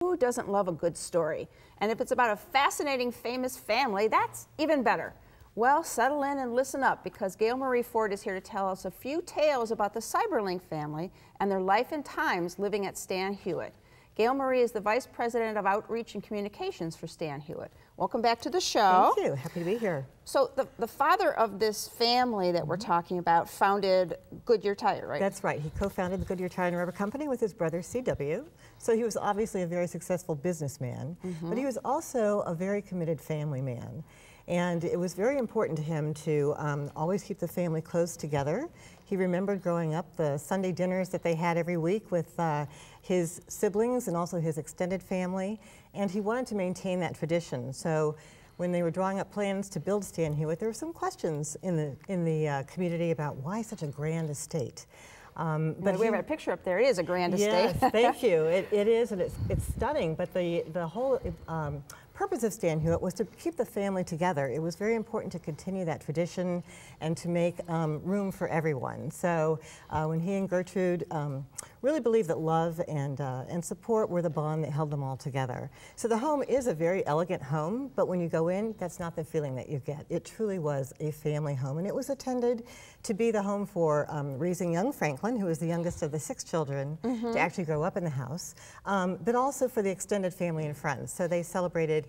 Who doesn't love a good story? And if it's about a fascinating, famous family, that's even better. Well, settle in and listen up, because Gail Marie Ford is here to tell us a few tales about the Cyberlink family and their life and times living at Stan Hwyet. Gail Marie is the Vice President of Outreach and Communications for Stan Hwyet. Welcome back to the show. Thank you. Happy to be here. So the father of this family that we're talking about founded Goodyear Tire, right? That's right. He co-founded the Goodyear Tire and Rubber Company with his brother C.W. So he was obviously a very successful businessman, but he was also a very committed family man. And it was very important to him to always keep the family close together. He remembered growing up the Sunday dinners that they had every week with his siblings and also his extended family, and he wanted to maintain that tradition. So when they were drawing up plans to build Stan Hwyet, there were some questions in the community about why such a grand estate. But we have a picture up there. It is a grand estate. Yes, thank you. It is, and it's stunning. But the whole purpose of Stan Hwyet was to keep the family together. It was very important to continue that tradition and to make room for everyone. So when he and Gertrude really believed that love and support were the bond that held them all together. So the home is a very elegant home, but when you go in, that's not the feeling that you get. It truly was a family home, and it was intended to be the home for raising young Franklin, who was the youngest of the 6 children, to actually grow up in the house, but also for the extended family and friends. So they celebrated,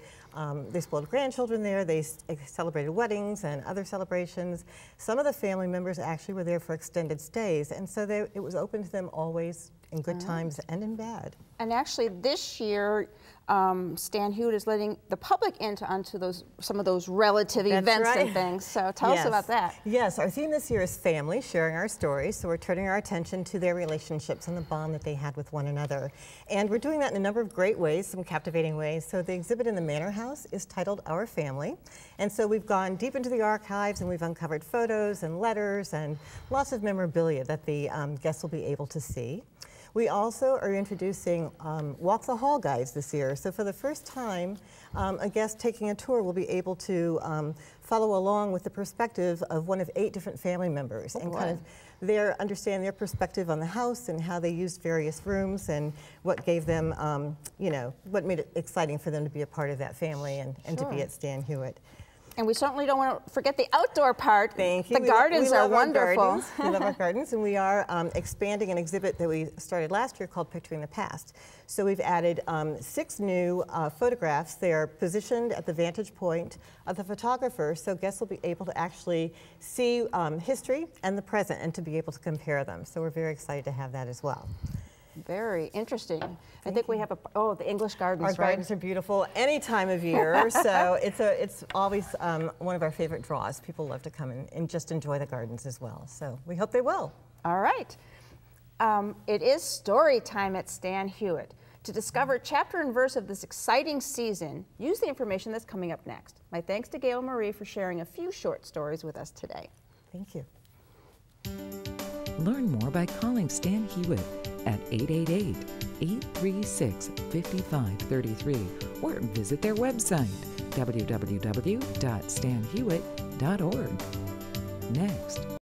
they spoiled grandchildren there, they celebrated weddings and other celebrations. Some of the family members actually were there for extended stays, and so it was open to them always, in good times and in bad. And actually this year, Stan Hwyet is letting the public onto some of those relative events and things. So tell us about that. Yes, our theme this year is family, sharing our stories. So we're turning our attention to their relationships and the bond that they had with one another. And we're doing that in a number of great ways, some captivating ways. So the exhibit in the Manor House is titled Our Family. And so we've gone deep into the archives and we've uncovered photos and letters and lots of memorabilia that the guests will be able to see. We also are introducing Walk the Hall guides this year. So for the first time, a guest taking a tour will be able to follow along with the perspective of one of 8 different family members and kind of understand their perspective on the house and how they used various rooms and what gave them, you know, what made it exciting for them to be a part of that family and to be at Stan Hwyet. And we certainly don't want to forget the outdoor part. Thank you. The gardens are wonderful. We love our gardens, and we are expanding an exhibit that we started last year called Picturing the Past. So we've added 6 new photographs. They are positioned at the vantage point of the photographer, so guests will be able to actually see history and the present and to be able to compare them. So we're very excited to have that as well. Very interesting. I think we have the English gardens, Our gardens are beautiful any time of year, so it's always one of our favorite draws. People love to come and just enjoy the gardens as well, so we hope they will. All right. It is story time at Stan Hwyet. To discover chapter and verse of this exciting season, use the information that's coming up next. My thanks to Gail Marie for sharing a few short stories with us today. Thank you. Learn more by calling Stan Hwyet at 888-836-5533 or visit their website, www.stanhwyet.org. Next.